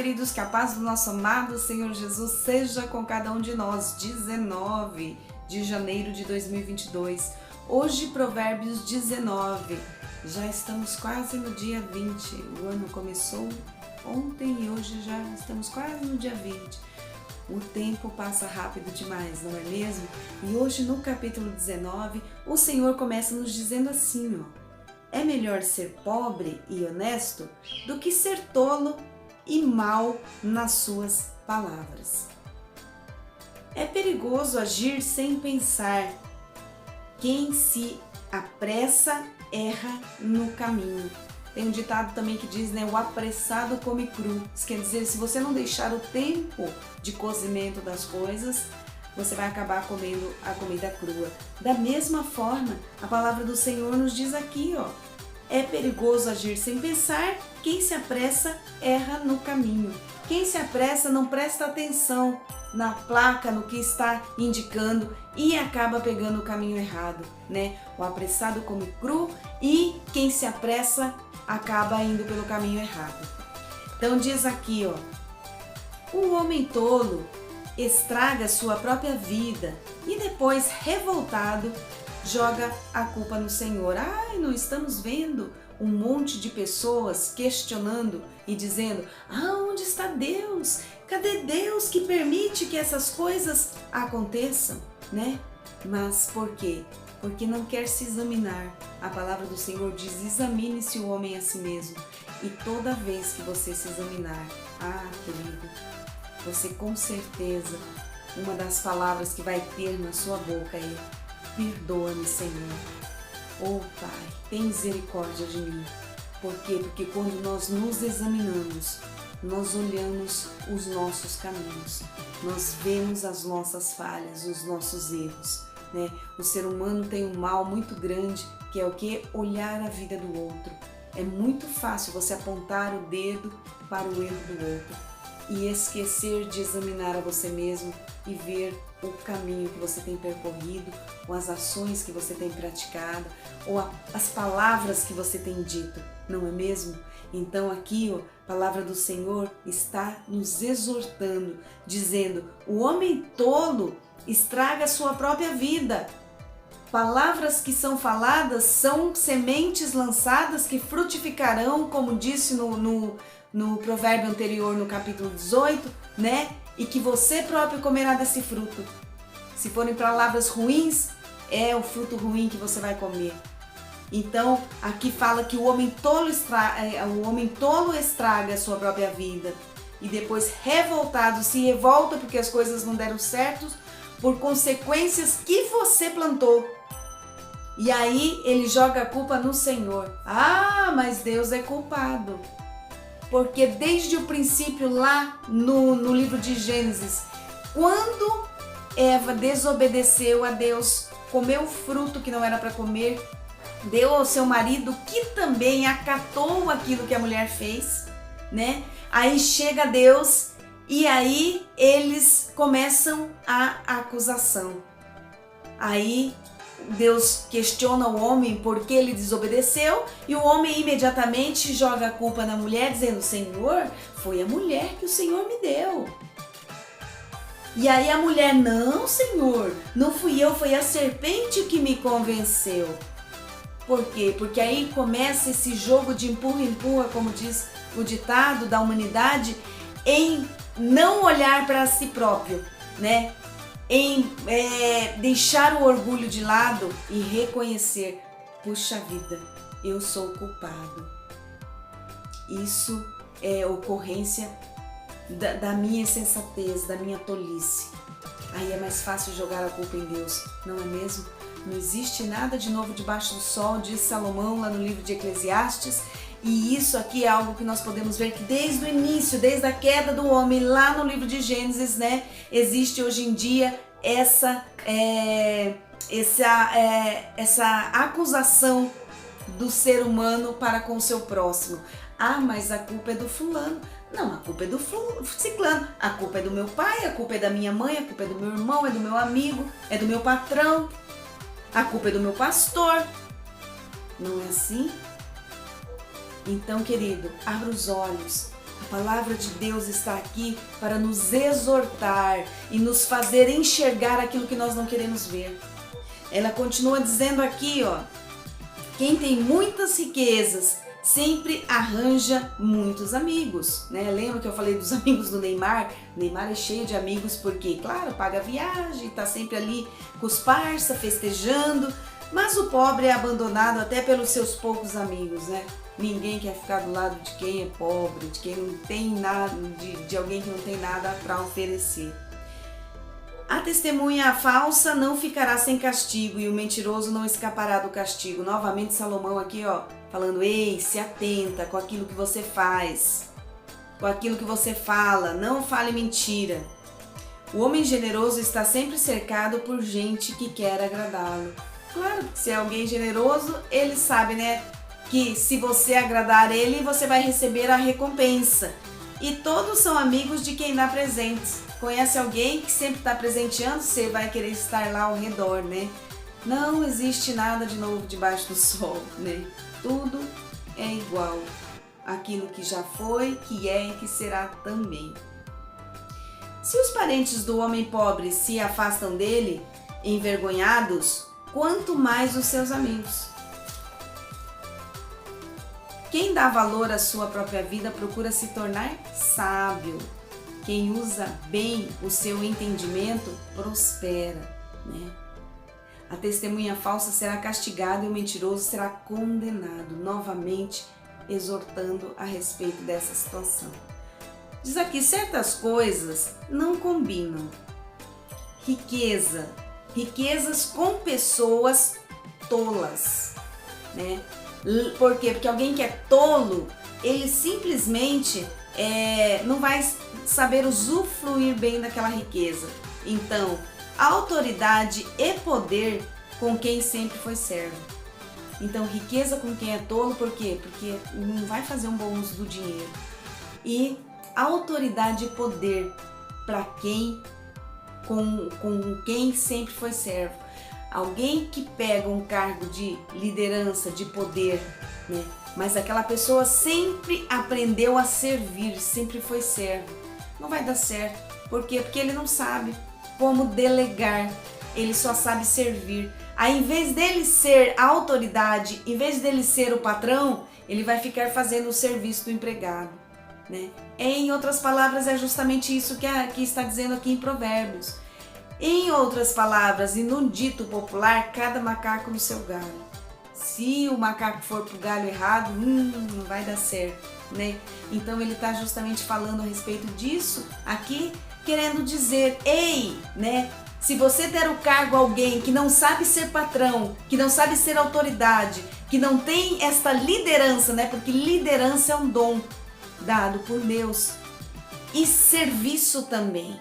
queridos, que a paz do nosso amado Senhor Jesus seja com cada um de nós. 19 de janeiro de 2022. Hoje, Provérbios 19. Já estamos quase no dia 20. O ano começou ontem e hoje já estamos quase no dia 20. O tempo passa rápido demais, não é mesmo? E hoje, no capítulo 19, o Senhor começa nos dizendo assim, ó. É melhor ser pobre e honesto do que ser tolo e mau nas suas palavras. É perigoso agir sem pensar. Quem se apressa erra no caminho. Tem um ditado também que diz, né? O apressado come cru. Isso quer dizer, se você não deixar o tempo de cozimento das coisas, você vai acabar comendo a comida crua. Da mesma forma, a palavra do Senhor nos diz aqui, ó. É perigoso agir sem pensar, quem se apressa erra no caminho. Quem se apressa não presta atenção na placa, no que está indicando e acaba pegando o caminho errado, né? O apressado come cru e quem se apressa acaba indo pelo caminho errado. Então diz aqui, ó. O homem tolo estraga sua própria vida e depois, revoltado, joga a culpa no Senhor. Ai, não estamos vendo um monte de pessoas questionando e dizendo: onde está Deus? Cadê Deus que permite que essas coisas aconteçam, né? Mas por quê? Porque não quer se examinar. A palavra do Senhor diz: examine-se o homem a si mesmo. E toda vez que você se examinar, querido, você com certeza, uma das palavras que vai ter na sua boca é: perdoa-me, Senhor. Oh Pai, tem misericórdia de mim. Por quê? Porque quando nós nos examinamos, nós olhamos os nossos caminhos, nós vemos as nossas falhas, os nossos erros, né? O ser humano tem um mal muito grande, que é o quê? Olhar a vida do outro. É muito fácil você apontar o dedo para o erro do outro e esquecer de examinar a você mesmo e ver o caminho que você tem percorrido, ou as ações que você tem praticado, ou as palavras que você tem dito, não é mesmo? Então aqui, ó, a palavra do Senhor está nos exortando, dizendo: o homem tolo estraga a sua própria vida. Palavras que são faladas são sementes lançadas que frutificarão, como disse no provérbio anterior, no capítulo 18, né? E que você próprio comerá desse fruto. Se forem palavras ruins, é o fruto ruim que você vai comer. Então, aqui fala que o homem tolo estraga a sua própria vida. E depois, revoltado, se revolta porque as coisas não deram certo, por consequências que você plantou. E aí, ele joga a culpa no Senhor. Mas Deus é culpado. Porque desde o princípio, lá no livro de Gênesis, quando Eva desobedeceu a Deus, comeu o fruto que não era para comer, deu ao seu marido, que também acatou aquilo que a mulher fez, né? Aí chega Deus e aí eles começam a acusação. Aí Deus questiona o homem porque ele desobedeceu e o homem imediatamente joga a culpa na mulher, dizendo: Senhor, foi a mulher que o Senhor me deu. E aí a mulher: não, Senhor, não fui eu, foi a serpente que me convenceu. Por quê? Porque aí começa esse jogo de empurra-empurra, como diz o ditado da humanidade, em não olhar para si próprio, né? Em deixar o orgulho de lado e reconhecer: puxa vida, eu sou o culpado. Isso é ocorrência da minha insensatez, da minha tolice. Aí é mais fácil jogar a culpa em Deus, não é mesmo? Não existe nada de novo debaixo do sol, diz Salomão lá no livro de Eclesiastes. E isso aqui é algo que nós podemos ver que desde o início, desde a queda do homem, lá no livro de Gênesis, né, existe hoje em dia essa acusação do ser humano para com o seu próximo. Mas a culpa é do fulano. Não, a culpa é do ciclano. A culpa é do meu pai, a culpa é da minha mãe, a culpa é do meu irmão, é do meu amigo, é do meu patrão. A culpa é do meu pastor. Não é assim? Então, querido, abra os olhos, A palavra de Deus está aqui para nos exortar e nos fazer enxergar aquilo que nós não queremos ver. Ela continua dizendo aqui, ó, quem tem muitas riquezas sempre arranja muitos amigos, né? Lembra que eu falei dos amigos do Neymar? O Neymar é cheio de amigos porque, claro, paga viagem, tá sempre ali com os parça, festejando, mas o pobre é abandonado até pelos seus poucos amigos, né? Ninguém quer ficar do lado de quem é pobre, de quem não tem nada, de alguém que não tem nada para oferecer. A testemunha falsa não ficará sem castigo e o mentiroso não escapará do castigo. Novamente Salomão aqui, ó, falando, ei, se atenta com aquilo que você faz, com aquilo que você fala, não fale mentira. O homem generoso está sempre cercado por gente que quer agradá-lo. Claro que se é alguém generoso, ele sabe, né, que se você agradar ele, você vai receber a recompensa. E todos são amigos de quem dá presentes. Conhece alguém que sempre está presenteando, você vai querer estar lá ao redor, né? Não existe nada de novo debaixo do sol, né? Tudo é igual. Aquilo que já foi, que é e que será também. Se os parentes do homem pobre se afastam dele, envergonhados, quanto mais os seus amigos. Quem dá valor à sua própria vida procura se tornar sábio. Quem usa bem o seu entendimento prospera, né? A testemunha falsa será castigada e o mentiroso será condenado, novamente exortando a respeito dessa situação. Diz aqui, certas coisas não combinam. Riquezas com pessoas tolas, né? Por quê? Porque alguém que é tolo, ele simplesmente não vai saber usufruir bem daquela riqueza. Então, autoridade e poder com quem sempre foi servo. Então, riqueza com quem é tolo, por quê? Porque não vai fazer um bom uso do dinheiro. E autoridade e poder para quem, com quem sempre foi servo. Alguém que pega um cargo de liderança, de poder, né? Mas aquela pessoa sempre aprendeu a servir, sempre foi servo. Não vai dar certo. Por quê? Porque ele não sabe como delegar, ele só sabe servir. Aí, em vez dele ser a autoridade, em vez dele ser o patrão, ele vai ficar fazendo o serviço do empregado, né? Em outras palavras, é justamente isso que está dizendo aqui em Provérbios. Em outras palavras, e num dito popular, cada macaco no seu galho. Se o macaco for pro galho errado, não vai dar certo, né? Então ele está justamente falando a respeito disso aqui, querendo dizer, ei, né? Se você der o cargo a alguém que não sabe ser patrão, que não sabe ser autoridade, que não tem esta liderança, né? Porque liderança é um dom dado por Deus. E serviço também.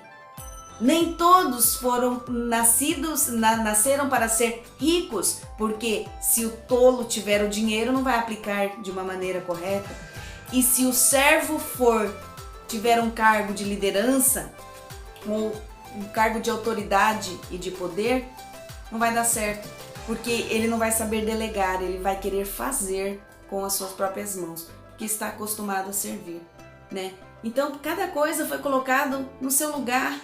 Nem todos foram nasceram para ser ricos, porque se o tolo tiver o dinheiro, não vai aplicar de uma maneira correta. E se o servo tiver um cargo de liderança, ou um cargo de autoridade e de poder, não vai dar certo, porque ele não vai saber delegar, ele vai querer fazer com as suas próprias mãos, porque está acostumado a servir, né? Então, cada coisa foi colocado no seu lugar,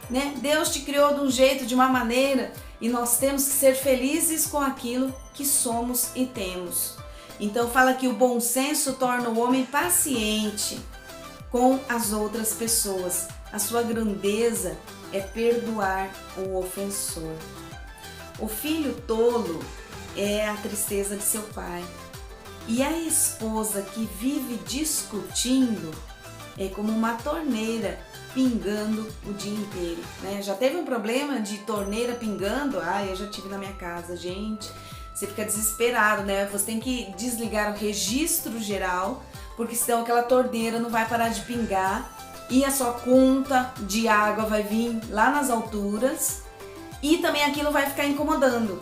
né? Deus te criou de um jeito, de uma maneira, e nós temos que ser felizes com aquilo que somos e temos. Então fala que o bom senso torna o homem paciente com as outras pessoas. A sua grandeza é perdoar o ofensor. O filho tolo é a tristeza de seu pai. E a esposa que vive discutindo é como uma torneira pingando o dia inteiro, né? Já teve um problema de torneira pingando? Eu já tive na minha casa, gente. Você fica desesperado, né? Você tem que desligar o registro geral, porque senão aquela torneira não vai parar de pingar e a sua conta de água vai vir lá nas alturas e também aquilo vai ficar incomodando.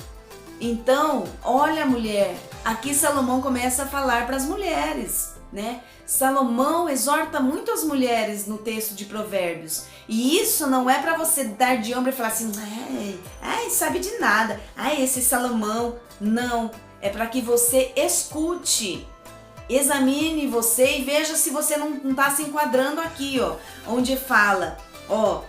Então, olha, mulher, aqui Salomão começa a falar para as mulheres, né? Salomão exorta muito as mulheres no texto de Provérbios. E isso não é para você dar de ombro e falar assim, sabe de nada, esse Salomão. Não, é para que você escute Examine você e veja se você não está se enquadrando aqui, ó, onde fala, ó,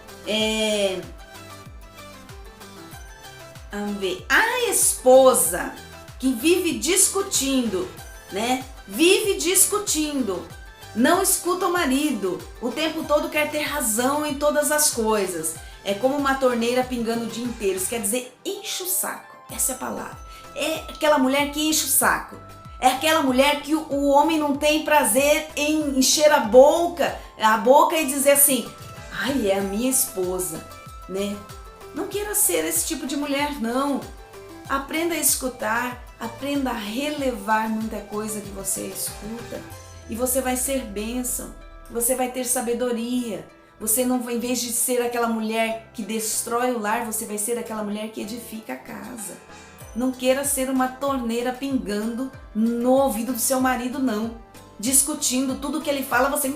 vamos ver, a esposa que vive discutindo, né? Vive discutindo, não escuta o marido, o tempo todo quer ter razão em todas as coisas. É como uma torneira pingando o dia inteiro, isso quer dizer enche o saco, essa é a palavra. É aquela mulher que enche o saco. É aquela mulher que o homem não tem prazer em encher a boca e dizer assim, ai, é a minha esposa, né? Não queira ser esse tipo de mulher, não. Aprenda a escutar, aprenda a relevar muita coisa que você escuta e você vai ser bênção, você vai ter sabedoria. Você não, em vez de ser aquela mulher que destrói o lar, você vai ser aquela mulher que edifica a casa. Não queira ser uma torneira pingando no ouvido do seu marido, não. Discutindo tudo que ele fala, você...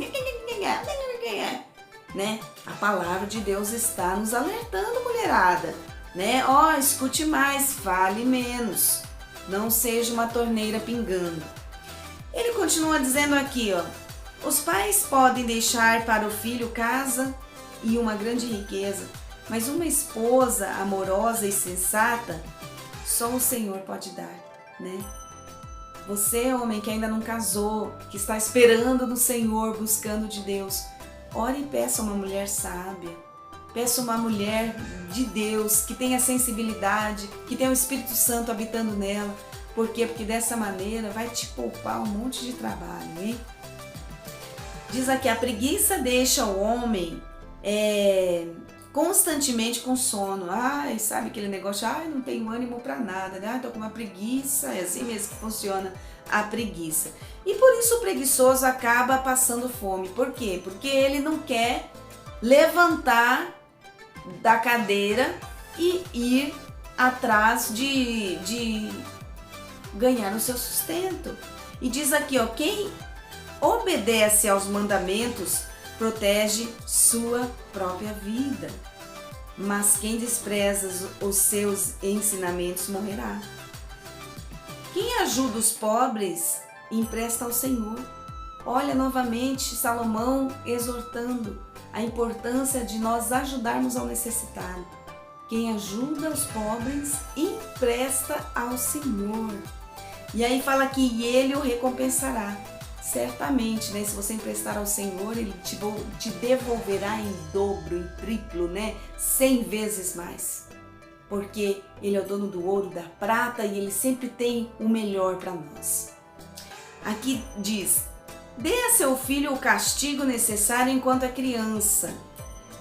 né? A palavra de Deus está nos alertando, mulherada. Né? Ó, escute mais, fale menos. Não seja uma torneira pingando. Ele continua dizendo aqui, ó. Os pais podem deixar para o filho casa e uma grande riqueza, mas uma esposa amorosa e sensata só o Senhor pode dar, né? Você, homem, que ainda não casou, que está esperando no Senhor, buscando de Deus, ore e peça uma mulher sábia. Peça uma mulher de Deus, que tenha sensibilidade, que tenha o Espírito Santo habitando nela. Por quê? Porque dessa maneira vai te poupar um monte de trabalho, hein? Diz aqui, a preguiça deixa o homem constantemente com sono. Ai, sabe aquele negócio? Ai, não tenho ânimo para nada, né? Ai, tô com uma preguiça. É assim mesmo que funciona a preguiça. E por isso o preguiçoso acaba passando fome. Por quê? Porque ele não quer levantar da cadeira e ir atrás de ganhar o seu sustento. E diz aqui, ó, quem obedece aos mandamentos protege sua própria vida, mas quem despreza os seus ensinamentos morrerá. Quem ajuda os pobres empresta ao Senhor. Olha novamente Salomão exortando a importância de nós ajudarmos ao necessitado. Quem ajuda os pobres empresta ao Senhor. E aí fala que ele o recompensará. Certamente, né? Se você emprestar ao Senhor, Ele te devolverá em dobro, em triplo, né? 100 vezes mais. Porque Ele é o dono do ouro, da prata e Ele sempre tem o melhor para nós. Aqui diz, dê a seu filho o castigo necessário enquanto é criança.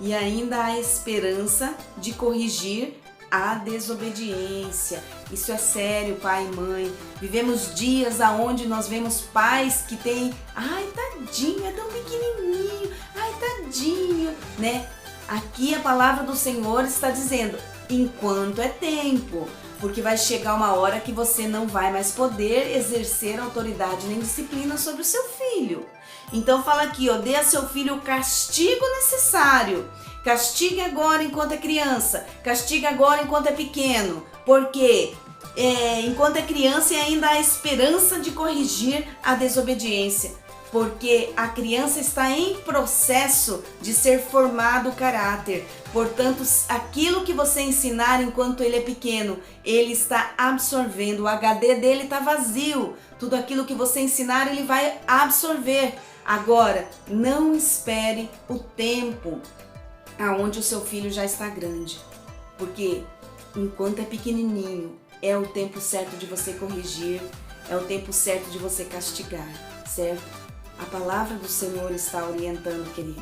E ainda há esperança de corrigir a desobediência. Isso é sério, pai e mãe. Vivemos dias aonde nós vemos pais que têm, ai, tadinho, é tão pequenininho, ai, tadinho, né? Aqui a palavra do Senhor está dizendo, enquanto é tempo, porque vai chegar uma hora que você não vai mais poder exercer autoridade nem disciplina sobre o seu filho. Então fala aqui, ó, dê a seu filho o castigo necessário. Castigue agora enquanto é criança, castigue agora enquanto é pequeno, porque enquanto é criança ainda há esperança de corrigir a desobediência, porque a criança está em processo de ser formado o caráter. Portanto, aquilo que você ensinar enquanto ele é pequeno, ele está absorvendo, o HD dele está vazio, tudo aquilo que você ensinar ele vai absorver. Agora, não espere o tempo aonde o seu filho já está grande, porque enquanto é pequenininho, é o tempo certo de você corrigir, é o tempo certo de você castigar, certo? A palavra do Senhor está orientando, querido.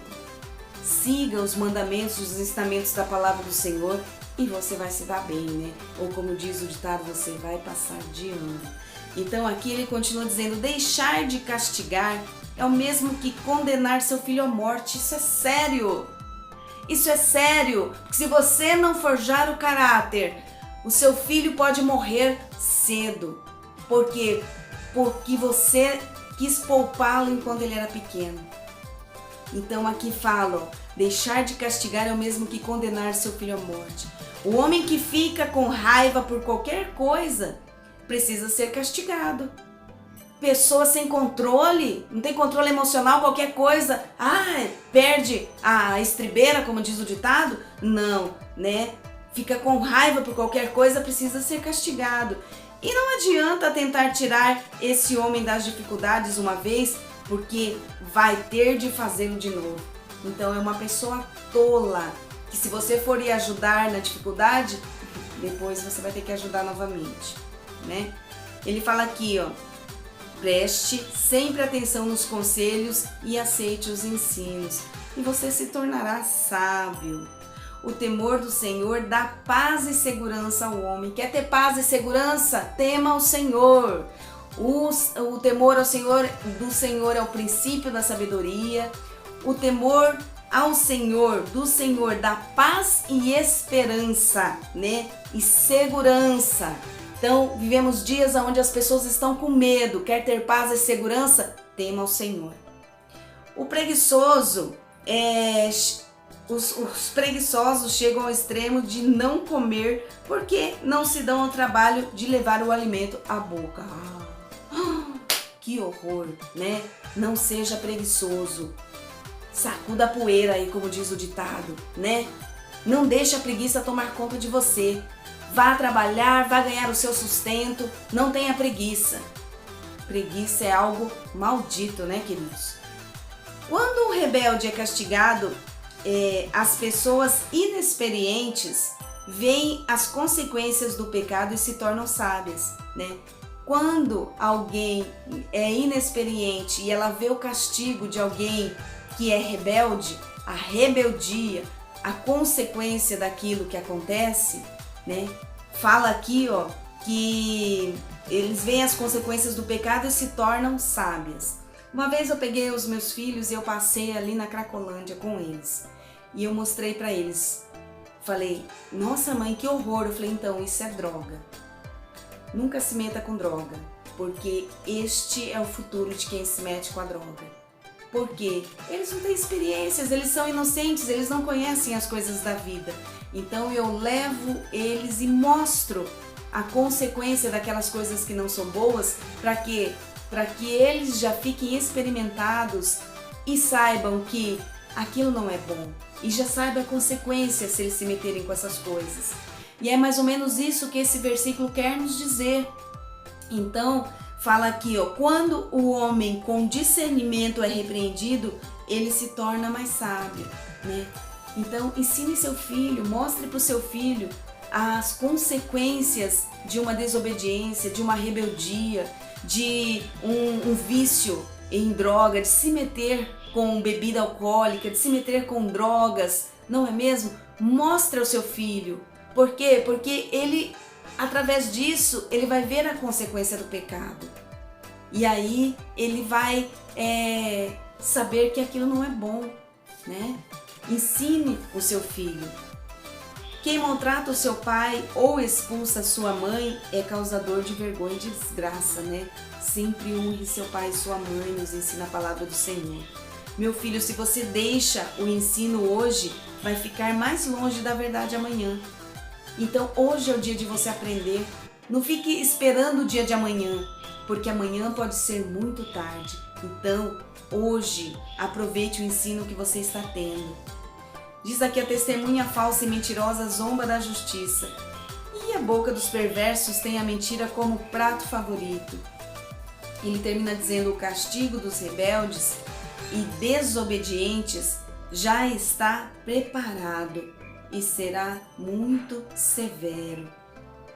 Siga os mandamentos, os ensinamentos da palavra do Senhor e você vai se dar bem, né? Ou como diz o ditado, você vai passar de ano. Então aqui ele continua dizendo, deixar de castigar é o mesmo que condenar seu filho à morte. Isso é sério! Isso é sério, porque se você não forjar o caráter, o seu filho pode morrer cedo. Por quê? Porque você quis poupá-lo enquanto ele era pequeno. Então aqui fala, ó, deixar de castigar é o mesmo que condenar seu filho à morte. O homem que fica com raiva por qualquer coisa precisa ser castigado. pessoa sem controle, não tem controle emocional, qualquer coisa, perde a estribeira, como diz o ditado? Não, né? Fica com raiva por qualquer coisa, precisa ser castigado. E não adianta tentar tirar esse homem das dificuldades uma vez, porque vai ter de fazê-lo de novo. Então é uma pessoa tola, que se você for ir ajudar na dificuldade, depois você vai ter que ajudar novamente, né? Ele fala aqui, ó, preste sempre atenção nos conselhos e aceite os ensinos, e você se tornará sábio. O temor do Senhor dá paz e segurança ao homem. Quer ter paz e segurança? Tema ao Senhor. O temor ao Senhor, do Senhor é o princípio da sabedoria. O temor ao Senhor, do Senhor, dá paz e esperança, né? E segurança. Então, vivemos dias onde as pessoas estão com medo. Quer ter paz e segurança? Tema ao Senhor. O preguiçoso Os preguiçosos chegam ao extremo de não comer porque não se dão ao trabalho de levar o alimento à boca. Que horror, né? Não seja preguiçoso. Sacuda a poeira aí, como diz o ditado, né? Não deixe a preguiça tomar conta de você. Vá trabalhar, vá ganhar o seu sustento. Não tenha preguiça. Preguiça é algo maldito, né, queridos? Quando um rebelde é castigado, as pessoas inexperientes veem as consequências do pecado e se tornam sábias, né? Quando alguém é inexperiente e ela vê o castigo de alguém que é rebelde, a rebeldia, a consequência daquilo que acontece, né? Fala aqui, ó, que eles veem as consequências do pecado e se tornam sábias. Uma vez eu peguei os meus filhos e eu passei ali na Cracolândia com eles. E eu mostrei pra eles. Falei, nossa mãe, que horror. Eu falei, então, isso é droga. Nunca se meta com droga, porque este é o futuro de quem se mete com a droga. Por quê? Eles não têm experiências, eles são inocentes, eles não conhecem as coisas da vida. Então eu levo eles e mostro a consequência daquelas coisas que não são boas, para quê? Para que eles já fiquem experimentados e saibam que aquilo não é bom. E já saibam a consequência se eles se meterem com essas coisas. E é mais ou menos isso que esse versículo quer nos dizer. Então, fala aqui, ó, quando o homem com discernimento é repreendido, ele se torna mais sábio, né? Então, ensine seu filho, mostre para o seu filho as consequências de uma desobediência, de uma rebeldia, de um vício em droga, de se meter com bebida alcoólica, de se meter com drogas, não é mesmo? Mostre ao seu filho. Por quê? Porque ele, através disso, ele vai ver a consequência do pecado. E aí ele vai saber que aquilo não é bom, né? Ensine o seu filho. Quem maltrata o seu pai ou expulsa sua mãe é causador de vergonha e de desgraça, né? Sempre honre seu pai e sua mãe, nos ensina a palavra do Senhor. Meu filho, se você deixa o ensino hoje, vai ficar mais longe da verdade amanhã. Então hoje é o dia de você aprender. Não fique esperando o dia de amanhã, porque amanhã pode ser muito tarde. Então hoje aproveite o ensino que você está tendo. Diz aqui, a testemunha falsa e mentirosa zomba da justiça, e a boca dos perversos tem a mentira como prato favorito. Ele termina dizendo, o castigo dos rebeldes e desobedientes já está preparado e será muito severo.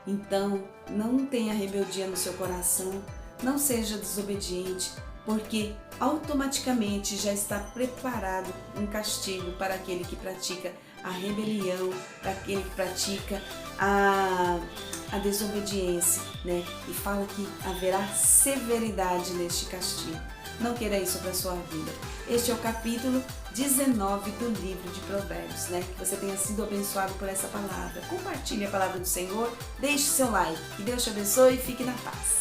Então, não tenha rebeldia no seu coração, não seja desobediente, porque automaticamente já está preparado um castigo para aquele que pratica a rebelião, para aquele que pratica a desobediência, né? E fala que haverá severidade neste castigo. Não queira isso para a sua vida. Este é o capítulo 19 do livro de Provérbios, né? Que você tenha sido abençoado por essa palavra. Compartilhe a palavra do Senhor, deixe seu like. Que Deus te abençoe e fique na paz.